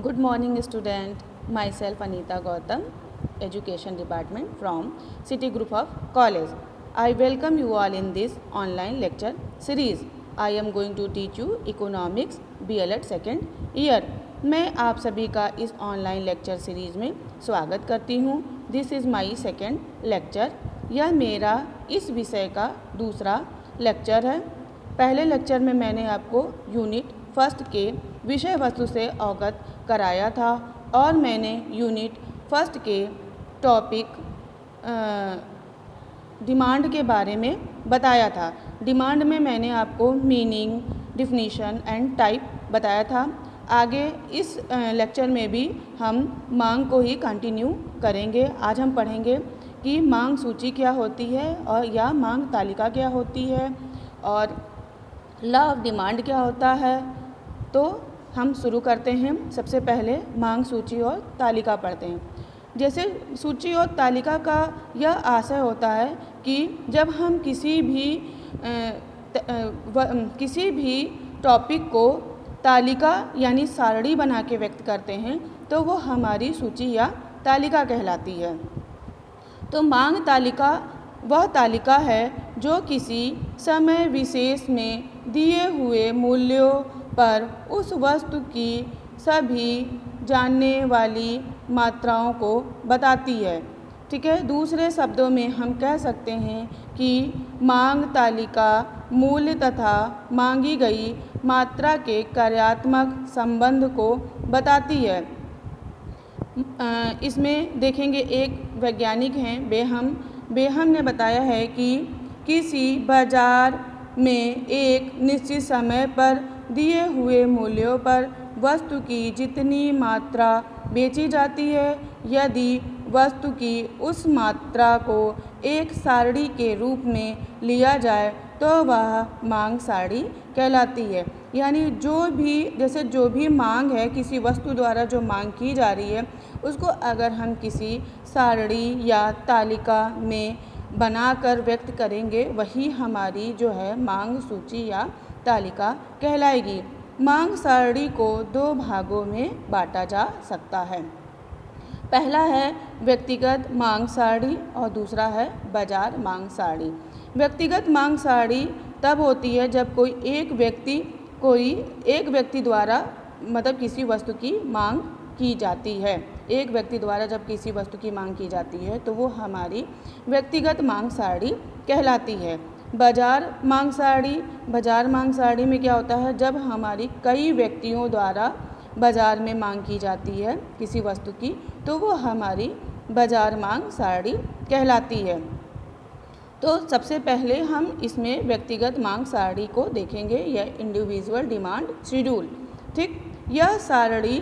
Good morning student, myself Anita Gautam, Education Department from City Group of College. I welcome you all in this online lecture series. I am going to teach you Economics BLED second year. मैं आप सभी का इस online lecture series में स्वागत करती हूँ. This is my second lecture. यह मेरा इस विषय का दूसरा लेक्चर है. पहले लेक्चर में मैंने आपको यूनिट फर्स्ट के विषय वस्तु से अवगत कराया था और मैंने यूनिट फर्स्ट के टॉपिक डिमांड के बारे में बताया था. डिमांड में मैंने आपको मीनिंग, डिफिनीशन एंड टाइप बताया था. आगे इस लेक्चर में भी हम मांग को ही कंटिन्यू करेंगे. आज हम पढ़ेंगे कि मांग सूची क्या होती है और या मांग तालिका क्या होती है और लॉ ऑफ डिमांड क्या होता है. तो हम शुरू करते हैं. सबसे पहले मांग सूची और तालिका पढ़ते हैं. जैसे सूची और तालिका का यह आशय होता है कि जब हम किसी भी टॉपिक को तालिका यानी सारणी बना के व्यक्त करते हैं तो वो हमारी सूची या तालिका कहलाती है. तो मांग तालिका वह तालिका है जो किसी समय विशेष में दिए हुए मूल्यों पर उस वस्तु की सभी जानने वाली मात्राओं को बताती है. ठीक है. दूसरे शब्दों में हम कह सकते हैं कि मांग तालिका मूल्य तथा मांगी गई मात्रा के कार्यात्मक संबंध को बताती है. इसमें देखेंगे एक वैज्ञानिक हैं बेहम ने बताया है कि किसी बाजार में एक निश्चित समय पर दिए हुए मूल्यों पर वस्तु की जितनी मात्रा बेची जाती है, यदि वस्तु की उस मात्रा को एक सारणी के रूप में लिया जाए तो वह मांग सारणी कहलाती है. यानी जो भी मांग है, किसी वस्तु द्वारा जो मांग की जा रही है, उसको अगर हम किसी सारणी या तालिका में बनाकर व्यक्त करेंगे, वही हमारी जो है मांग सूची या तालिका कहलाएगी. मांग सारणी को दो भागों में बांटा जा सकता है. पहला है व्यक्तिगत मांग सारणी और दूसरा है बाजार मांग सारणी. व्यक्तिगत मांग सारणी तब होती है जब कोई एक व्यक्ति द्वारा मतलब किसी वस्तु की मांग की जाती है. एक व्यक्ति द्वारा जब किसी वस्तु की मांग की जाती है तो वो हमारी व्यक्तिगत मांग सारणी कहलाती है. बाजार मांग सारणी में क्या होता है, जब हमारी कई व्यक्तियों द्वारा बाजार में मांग की जाती है किसी वस्तु की तो वो हमारी बाजार मांग सारणी कहलाती है. तो सबसे पहले हम इसमें व्यक्तिगत मांग सारणी को देखेंगे, यह इंडिविजुअल डिमांड शेड्यूल. ठीक. यह सारणी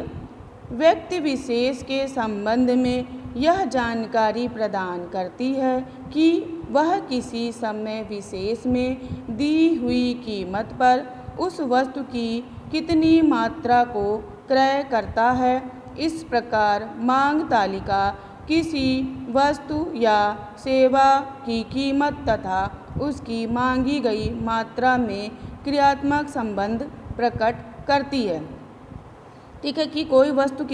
व्यक्ति विशेष के संबंध में यह जानकारी प्रदान करती है कि वह किसी समय विशेष में दी हुई कीमत पर उस वस्तु की कितनी मात्रा को क्रय करता है. इस प्रकार मांग तालिका किसी वस्तु या सेवा की कीमत तथा उसकी मांगी गई मात्रा में क्रियात्मक संबंध प्रकट करती है. ठीक है. कि कोई व्यक्ति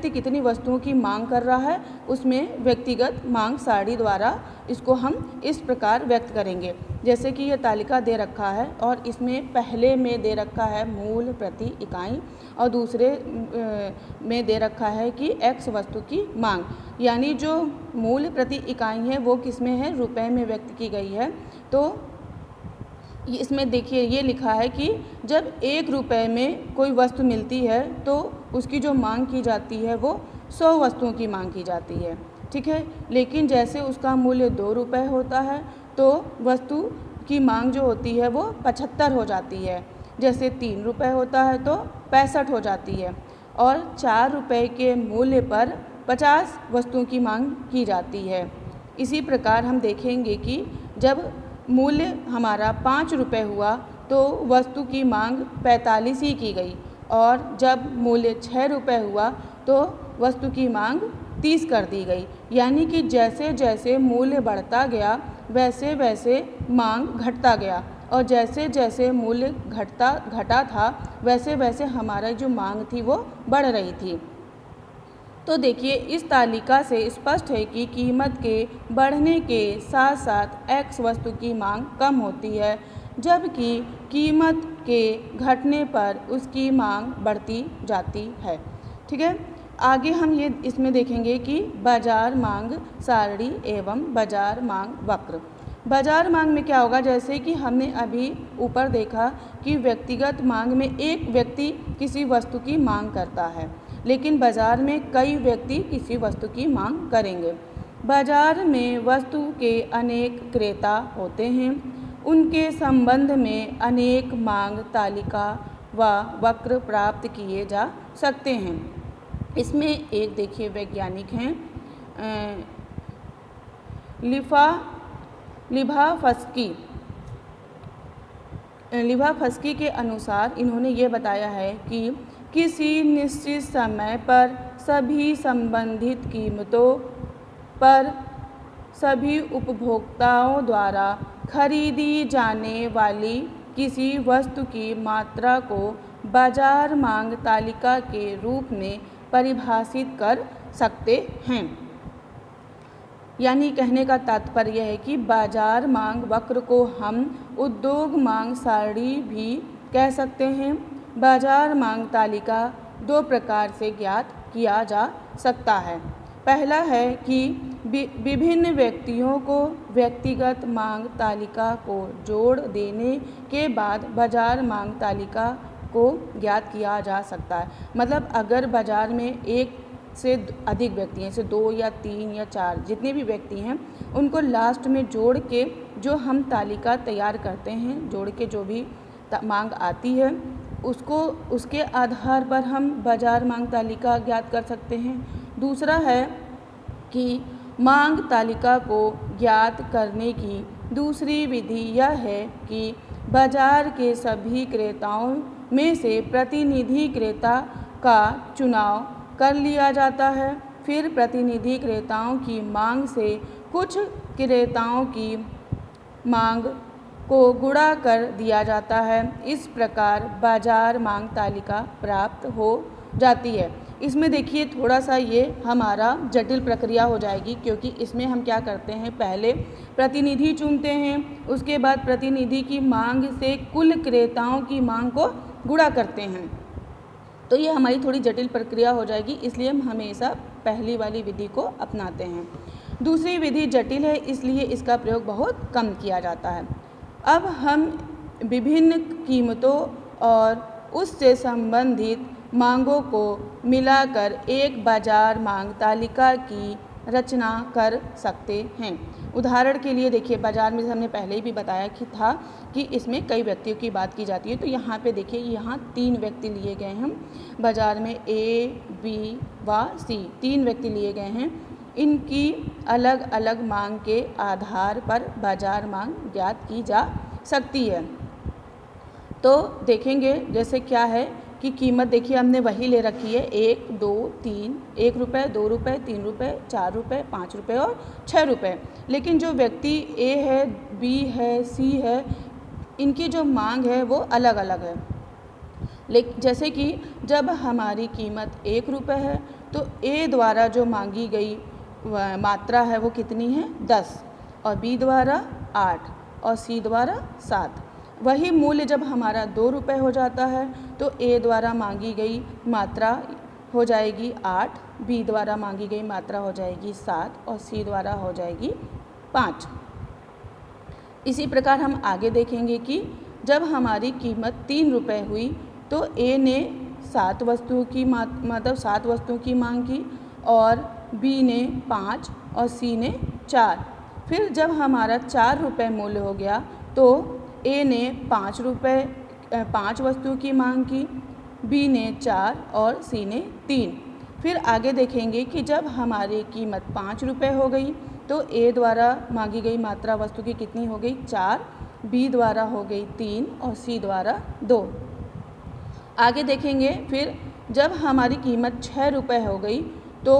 कितनी वस्तुओं की मांग कर रहा है, उसमें व्यक्तिगत मांग सारणी द्वारा इसको हम इस प्रकार व्यक्त करेंगे. जैसे कि यह तालिका दे रखा है और इसमें पहले में दे रखा है मूल प्रति इकाई और दूसरे में दे रखा है कि x वस्तु की मांग. यानी जो मूल प्रति इकाई है वो किस में है, रुपए में व्यक्त की गई है. तो इसमें देखिए ये लिखा है कि जब 1 रुपये में कोई वस्तु मिलती है तो उसकी जो मांग की जाती है वो 100 वस्तुओं की मांग की जाती है. ठीक है. लेकिन जैसे उसका मूल्य 2 रुपये होता है तो वस्तु की मांग जो होती है वो 75 हो जाती है. जैसे 3 रुपये होता है तो 65 हो जाती है और 4 रुपये के मूल्य पर 50 वस्तुओं की मांग की जाती है. इसी प्रकार हम देखेंगे कि जब मूल्य हमारा 5 रुपये हुआ तो वस्तु की मांग 45 ही की गई और जब मूल्य 6 रुपये हुआ तो वस्तु की मांग 30 कर दी गई. यानी कि जैसे जैसे मूल्य बढ़ता गया वैसे वैसे मांग घटता गया. और जैसे जैसे मूल्य घटा था वैसे वैसे हमारा जो मांग थी वो बढ़ रही थी। तो देखिए इस तालिका से स्पष्ट है कि कीमत के बढ़ने के साथ साथ एक्स वस्तु की मांग कम होती है, जबकि कीमत के घटने पर उसकी मांग बढ़ती जाती है। ठीक है, आगे हम ये इसमें देखेंगे कि बाजार मांग सारणी एवं बाजार मांग वक्र। बाजार मांग में क्या होगा, जैसे कि हमने अभी ऊपर देखा कि व्यक्तिगत मांग में एक व्यक्ति किसी वस्तु की मांग करता है, लेकिन बाजार में कई व्यक्ति किसी वस्तु की मांग करेंगे। बाजार में वस्तु के अनेक क्रेता होते हैं, उनके संबंध में अनेक मांग तालिका व वक्र प्राप्त किए जा सकते हैं। इसमें एक देखिए वैज्ञानिक हैं लिभाफस्की के अनुसार इन्होंने ये बताया है कि किसी निश्चित समय पर सभी संबंधित कीमतों पर सभी उपभोक्ताओं द्वारा खरीदी जाने वाली किसी वस्तु की मात्रा को बाजार मांग तालिका के रूप में परिभाषित कर सकते हैं। यानी कहने का तात्पर्य है कि बाजार मांग वक्र को हम उद्योग मांग सारणी भी कह सकते हैं। बाजार मांग तालिका दो प्रकार से ज्ञात किया जा सकता है। पहला है कि विभिन्न व्यक्तियों को व्यक्तिगत मांग तालिका को जोड़ देने के बाद बाजार मांग तालिका को ज्ञात किया जा सकता है। मतलब अगर बाजार में एक से अधिक व्यक्ति हैं, जैसे 2 या 3 या 4 जितने भी व्यक्ति हैं, उनको लास्ट में जोड़ के जो हम तालिका तैयार करते हैं, जोड़ के जो भी मांग आती है उसके आधार पर हम बाजार मांग तालिका ज्ञात कर सकते हैं। दूसरा है कि मांग तालिका को ज्ञात करने की दूसरी विधि यह है कि बाजार के सभी क्रेताओं में से प्रतिनिधि क्रेता का चुनाव कर लिया जाता है। फिर प्रतिनिधि क्रेताओं की मांग से कुछ क्रेताओं की मांग को गुणा कर दिया जाता है। इस प्रकार बाजार मांग तालिका प्राप्त हो जाती है। इसमें देखिए थोड़ा सा ये हमारा जटिल प्रक्रिया हो जाएगी, क्योंकि इसमें हम क्या करते हैं, पहले प्रतिनिधि चुनते हैं, उसके बाद प्रतिनिधि की मांग से कुल क्रेताओं की मांग को गुणा करते हैं। तो ये हमारी थोड़ी जटिल प्रक्रिया हो जाएगी, इसलिए हम हमेशा पहली वाली विधि को अपनाते हैं। दूसरी विधि जटिल है, इसलिए इसका प्रयोग बहुत कम किया जाता है। अब हम विभिन्न कीमतों और उससे संबंधित मांगों को मिलाकर एक बाजार मांग तालिका की रचना कर सकते हैं। उदाहरण के लिए देखिए, बाजार में हमने पहले ही भी बताया कि इसमें कई व्यक्तियों की बात की जाती है। तो यहाँ पे देखिए, यहाँ 3 व्यक्ति लिए गए हैं बाजार में, ए, बी व सी, 3 व्यक्ति लिए गए हैं। इनकी अलग अलग मांग के आधार पर बाजार मांग ज्ञात की जा सकती है। तो देखेंगे जैसे क्या है कि कीमत देखिए हमने वही ले रखी है, 1, 2, 3, 1 रुपये, 2 रुपये, 3 रुपये, 4 रुपये, 5 रुपये और 6 रुपये। लेकिन जो व्यक्ति ए है, बी है, सी है, इनकी जो मांग है वो अलग अलग है। लेकिन जैसे कि जब हमारी कीमत 1 रुपये है तो ए द्वारा जो मांगी गई मात्रा है वो कितनी है, 10, और बी द्वारा 8 और सी द्वारा 7। वही मूल्य जब हमारा 2 रुपये हो जाता है तो ए द्वारा मांगी गई मात्रा हो जाएगी 8, बी द्वारा मांगी गई मात्रा हो जाएगी 7 और सी द्वारा हो जाएगी 5। इसी प्रकार हम आगे देखेंगे कि जब हमारी कीमत 3 रुपये हुई तो ए ने 7 वस्तुओं की 7 वस्तुओं की मांग की और बी ने 5 और सी ने 4। फिर जब हमारा 4 रुपये मूल्य हो गया तो ए ने 5 वस्तुओं की मांग की, बी ने 4 और सी ने 3। फिर आगे देखेंगे कि जब हमारी कीमत 5 रुपये हो गई तो ए द्वारा मांगी गई मात्रा वस्तु की कितनी हो गई, 4, बी द्वारा हो गई 3 और सी द्वारा 2। आगे देखेंगे फिर जब हमारी कीमत 6 रुपये हो गई तो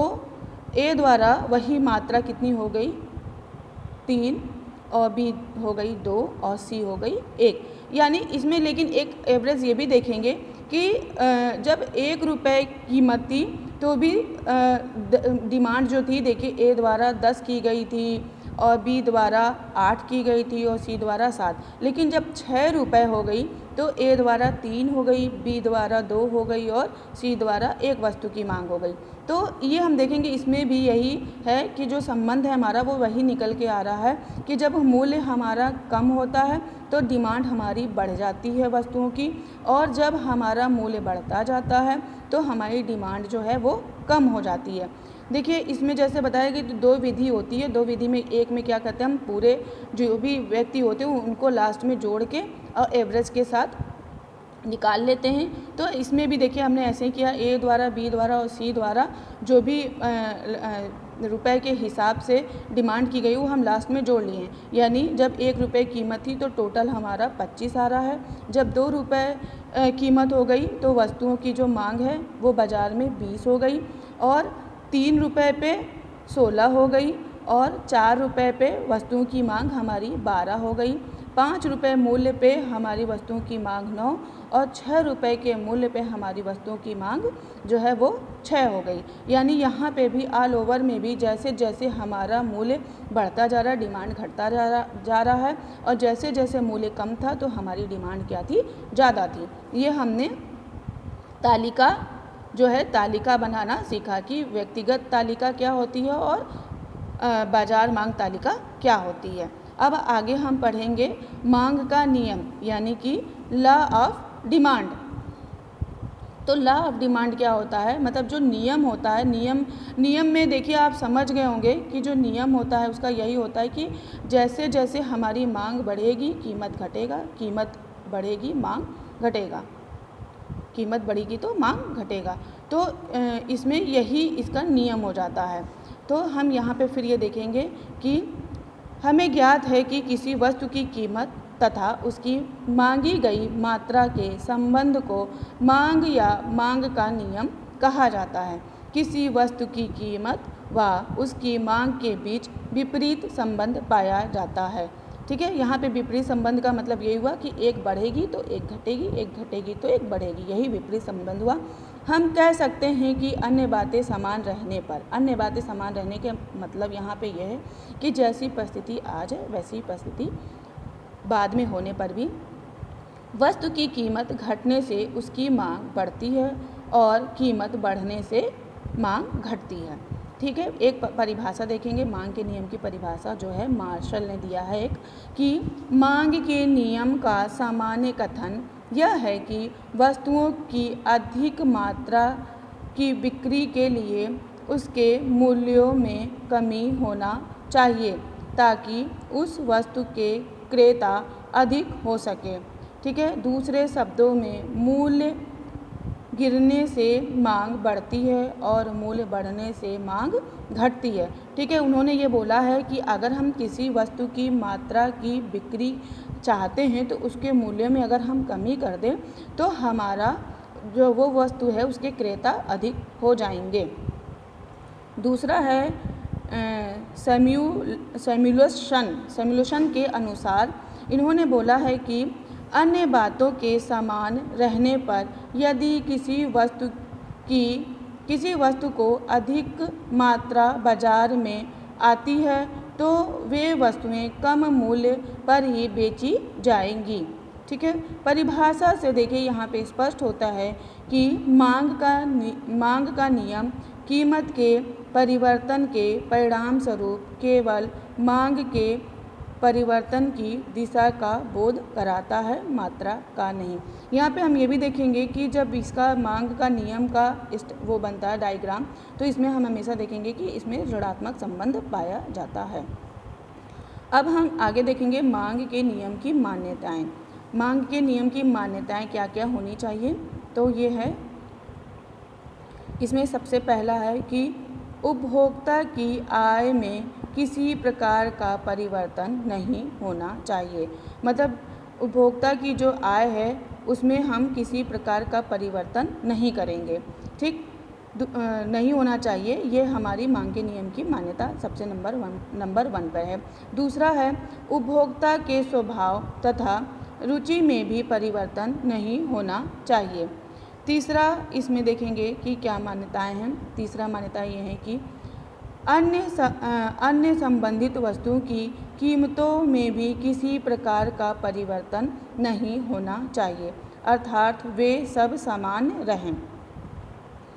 ए द्वारा वही मात्रा कितनी हो गई, 3, और बी हो गई 2 और सी हो गई 1। यानी इसमें लेकिन एक एवरेज ये भी देखेंगे कि जब 1 रुपये कीमत थी तो भी डिमांड जो थी देखिए ए द्वारा 10 की गई थी और बी द्वारा 8 की गई थी और सी द्वारा 7। लेकिन जब 6 रुपये हो गई तो ए द्वारा 3 हो गई, बी द्वारा 2 हो गई और सी द्वारा 1 वस्तु की मांग हो गई। तो ये हम देखेंगे इसमें भी यही है कि जो संबंध है हमारा वो वही निकल के आ रहा है कि जब मूल्य हमारा कम होता है तो डिमांड हमारी बढ़ जाती है वस्तुओं की, और जब हमारा मूल्य बढ़ता जाता है तो हमारी डिमांड जो है वो कम हो जाती है। देखिए इसमें जैसे बताया कि 2 विधि होती है। 2 विधि में एक में क्या करते हैं हम पूरे जो भी व्यक्ति होते हैं उनको लास्ट में जोड़ के और एवरेज के साथ निकाल लेते हैं। तो इसमें भी देखिए हमने ऐसे ही किया, ए द्वारा, बी द्वारा और सी द्वारा जो भी रुपए के हिसाब से डिमांड की गई वो हम लास्ट में जोड़ लिए। यानी जब 1 रुपये कीमत थी तो टोटल हमारा 25 आ रहा है। जब 2 रुपये कीमत हो गई तो वस्तुओं की जो मांग है वो बाज़ार में 20 हो गई, और 3 रुपये पे 16 हो गई, और 4 रुपये पे वस्तुओं की मांग हमारी 12 हो गई। 5 रुपये मूल्य पे हमारी वस्तुओं की मांग 9, और 6 रुपये के मूल्य पे हमारी वस्तुओं की मांग जो है वो 6 हो गई। यानी यहाँ पे भी ऑल ओवर में भी जैसे जैसे हमारा मूल्य बढ़ता जा रहा है डिमांड घटता जा रहा है, और जैसे जैसे मूल्य कम था तो हमारी डिमांड क्या थी, ज़्यादा थी। ये हमने तालिका जो है तालिका बनाना सीखा कि व्यक्तिगत तालिका क्या होती है और बाजार मांग तालिका क्या होती है। अब आगे हम पढ़ेंगे मांग का नियम यानी कि लॉ ऑफ डिमांड। तो लॉ ऑफ डिमांड क्या होता है, मतलब जो नियम होता है, नियम में देखिए आप समझ गए होंगे कि जो नियम होता है उसका यही होता है कि जैसे जैसे हमारी मांग बढ़ेगी कीमत घटेगा, कीमत बढ़ेगी मांग घटेगा, कीमत बढ़ेगी तो मांग घटेगा। तो इसमें यही इसका नियम हो जाता है। तो हम यहाँ पे फिर ये देखेंगे कि हमें ज्ञात है कि किसी वस्तु की कीमत तथा उसकी मांगी गई मात्रा के संबंध को मांग या मांग का नियम कहा जाता है। किसी वस्तु की कीमत व उसकी मांग के बीच विपरीत संबंध पाया जाता है। ठीक है, यहाँ पे विपरीत संबंध का मतलब यही हुआ कि एक बढ़ेगी तो एक घटेगी, एक घटेगी तो एक बढ़ेगी, यही विपरीत संबंध हुआ। हम कह सकते हैं कि अन्य बातें समान रहने पर, अन्य बातें समान रहने के मतलब यहाँ पे यह है कि जैसी परिस्थिति आज है वैसी परिस्थिति बाद में होने पर भी वस्तु की कीमत घटने से उसकी मांग बढ़ती है और कीमत बढ़ने से मांग घटती है। ठीक है, एक परिभाषा देखेंगे मांग के नियम की परिभाषा जो है मार्शल ने दिया है एक, कि मांग के नियम का सामान्य कथन यह है कि वस्तुओं की अधिक मात्रा की बिक्री के लिए उसके मूल्यों में कमी होना चाहिए ताकि उस वस्तु के क्रेता अधिक हो सके। ठीक है, दूसरे शब्दों में मूल्य गिरने से मांग बढ़ती है और मूल्य बढ़ने से मांग घटती है। ठीक है, उन्होंने ये बोला है कि अगर हम किसी वस्तु की मात्रा की बिक्री चाहते हैं तो उसके मूल्य में अगर हम कमी कर दें तो हमारा जो वो वस्तु है उसके क्रेता अधिक हो जाएंगे। दूसरा है सैमुएल्सन के अनुसार इन्होंने बोला है कि अन्य बातों के समान रहने पर यदि किसी वस्तु को अधिक मात्रा बाजार में आती है तो वे वस्तुएं कम मूल्य पर ही बेची जाएंगी। ठीक है, परिभाषा से देखिए यहाँ पे स्पष्ट होता है कि मांग का नियम कीमत के परिवर्तन के परिणाम स्वरूप केवल मांग के परिवर्तन की दिशा का बोध कराता है, मात्रा का नहीं। यहाँ पे हम ये भी देखेंगे कि जब इसका मांग का नियम का वो बनता है डायग्राम, तो इसमें हम हमेशा देखेंगे कि इसमें ऋणात्मक संबंध पाया जाता है। अब हम आगे देखेंगे मांग के नियम की मान्यताएं। मांग के नियम की मान्यताएं क्या क्या होनी चाहिए, तो ये है, इसमें सबसे पहला है कि उपभोक्ता की आय में किसी प्रकार का परिवर्तन नहीं होना चाहिए। मतलब उपभोक्ता की जो आय है उसमें हम किसी प्रकार का परिवर्तन नहीं करेंगे। ठीक, नहीं होना चाहिए। ये हमारी मांग के नियम की मान्यता सबसे नंबर 1 पर है। दूसरा है उपभोक्ता के स्वभाव तथा रुचि में भी परिवर्तन नहीं होना चाहिए। तीसरा इसमें देखेंगे कि क्या मान्यताएं हैं। तीसरा मान्यता ये है कि अन्य संबंधित वस्तुओं की कीमतों में भी किसी प्रकार का परिवर्तन नहीं होना चाहिए, अर्थात वे सब समान रहें।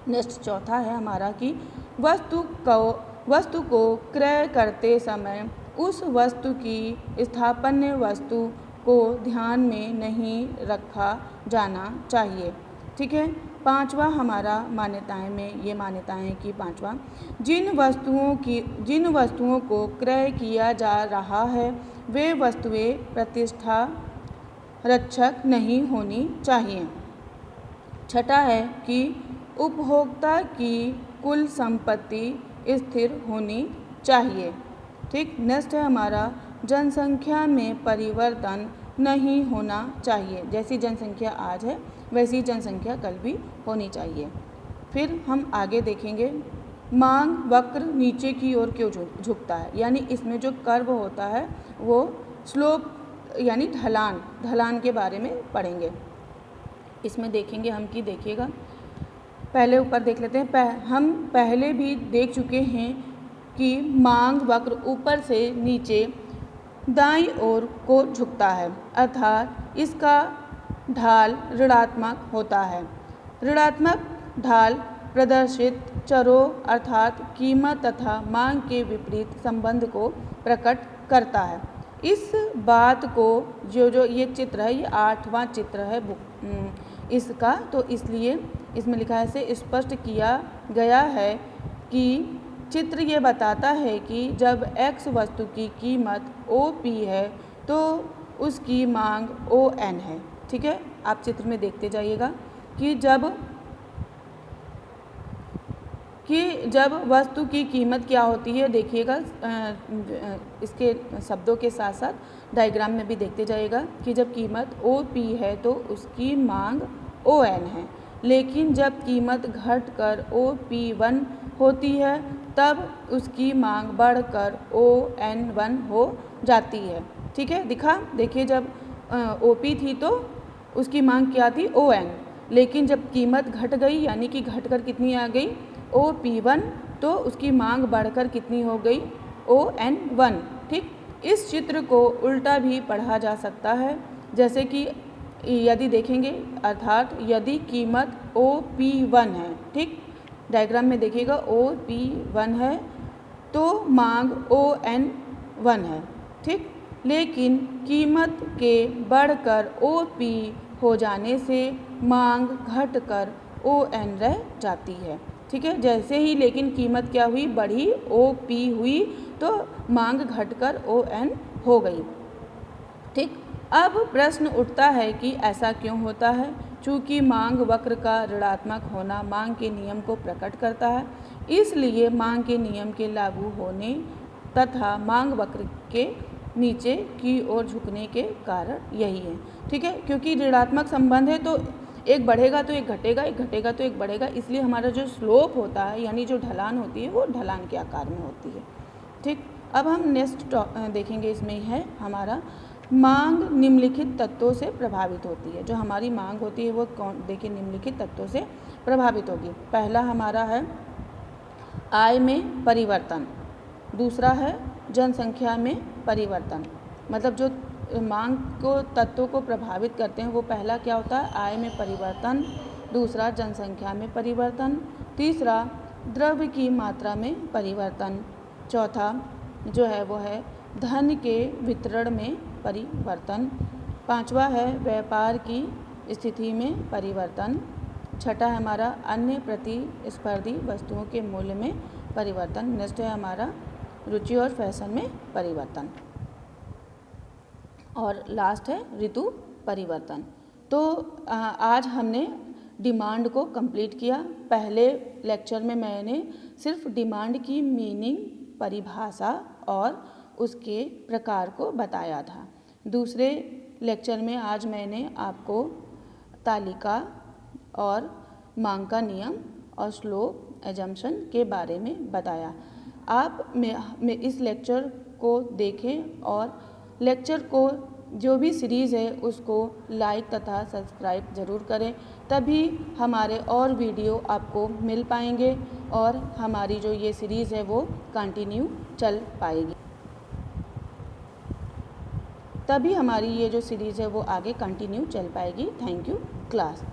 नेक्स्ट चौथा है हमारा कि वस्तु को क्रय करते समय उस वस्तु की स्थापन्य वस्तु को ध्यान में नहीं रखा जाना चाहिए। ठीक है। पांचवा हमारा मान्यताएं में ये मान्यताएं हैं कि पांचवा, जिन वस्तुओं को क्रय किया जा रहा है वे वस्तुएं प्रतिष्ठा रक्षक नहीं होनी चाहिए। छठा है कि उपभोक्ता की कुल संपत्ति स्थिर होनी चाहिए। ठीक। नेक्स्ट है हमारा जनसंख्या में परिवर्तन नहीं होना चाहिए। जैसी जनसंख्या आज है वैसी जनसंख्या कल भी होनी चाहिए। फिर हम आगे देखेंगे मांग वक्र नीचे की ओर क्यों झुकता है, यानी इसमें जो कर्व होता है वो स्लोप यानी ढलान के बारे में पढ़ेंगे। इसमें देखेंगे हम कि देखिएगा, पहले ऊपर देख लेते हैं। हम पहले भी देख चुके हैं कि मांग वक्र ऊपर से नीचे दाईं ओर को झुकता है, अर्थात इसका ढाल ऋणात्मक होता है। ऋणात्मक ढाल प्रदर्शित चरों अर्थात कीमत तथा मांग के विपरीत संबंध को प्रकट करता है। इस बात को जो ये चित्र है, ये 8वां चित्र है इसका, तो इसलिए इसमें लिखा है से स्पष्ट किया गया है कि चित्र ये बताता है कि जब x वस्तु की कीमत OP है तो उसकी मांग ON है। ठीक है। आप चित्र में देखते जाइएगा कि जब वस्तु की कीमत क्या होती है, देखिएगा इसके शब्दों के साथ साथ डायग्राम में भी देखते जाइएगा कि जब कीमत OP है तो उसकी मांग ON है, लेकिन जब कीमत घटकर OP1 होती है तब उसकी मांग बढ़कर ON1 हो जाती है। ठीक है। देखिए जब OP थी तो उसकी मांग क्या थी ON, लेकिन जब कीमत घट गई यानी कि घटकर कितनी आ गई OP1 तो उसकी मांग बढ़कर कितनी हो गई ON1। ठीक। इस चित्र को उल्टा भी पढ़ा जा सकता है, जैसे कि यदि देखेंगे अर्थात यदि कीमत OP1 है, ठीक, डायग्राम में देखिएगा OP1 है तो मांग ON1 है। ठीक। लेकिन कीमत के बढ़कर OP हो जाने से मांग घटकर ON रह जाती है। ठीक है। जैसे ही लेकिन कीमत क्या हुई, बढ़ी, OP हुई तो मांग घटकर ON हो गई। ठीक। अब प्रश्न उठता है कि ऐसा क्यों होता है। चूँकि मांग वक्र का ऋणात्मक होना मांग के नियम को प्रकट करता है, इसलिए मांग के नियम के लागू होने तथा मांग वक्र के नीचे की ओर झुकने के कारण यही है। ठीक है। क्योंकि ऋणात्मक संबंध है तो एक बढ़ेगा तो एक घटेगा, एक घटेगा तो एक बढ़ेगा, इसलिए हमारा जो स्लोप होता है यानी जो ढलान होती है वो ढलान के आकार में होती है। ठीक। अब हम नेक्स्ट देखेंगे, इसमें है हमारा मांग निम्नलिखित तत्वों से प्रभावित होती है। जो हमारी मांग होती है वो देखिए निम्नलिखित तत्वों से प्रभावित होगी। पहला हमारा है आय में परिवर्तन, दूसरा है जनसंख्या में परिवर्तन। मतलब जो मांग को तत्वों को प्रभावित करते हैं वो पहला क्या होता है, आय में परिवर्तन, दूसरा जनसंख्या में परिवर्तन, तीसरा द्रव्य की मात्रा में परिवर्तन, चौथा जो है वो है धन के वितरण में परिवर्तन, पांचवा है व्यापार की स्थिति में परिवर्तन, छठा है हमारा अन्य प्रतिस्पर्धी वस्तुओं के मूल्य में परिवर्तन, नेक्स्ट है हमारा रुचि और फैशन में परिवर्तन, और लास्ट है ऋतु परिवर्तन। तो आज हमने डिमांड को कंप्लीट किया। पहले लेक्चर में मैंने सिर्फ डिमांड की मीनिंग, परिभाषा और उसके प्रकार को बताया था। दूसरे लेक्चर में आज मैंने आपको तालिका और मांग का नियम और स्लोप एजम्पशन के बारे में बताया। आप में इस लेक्चर को देखें और लेक्चर को जो भी सीरीज़ है उसको लाइक तथा सब्सक्राइब ज़रूर करें, तभी हमारे और वीडियो आपको मिल पाएंगे और हमारी जो ये सीरीज़ है वो कंटिन्यू चल पाएगी, तभी हमारी ये जो सीरीज़ है वो आगे कंटिन्यू चल पाएगी। Thank you class.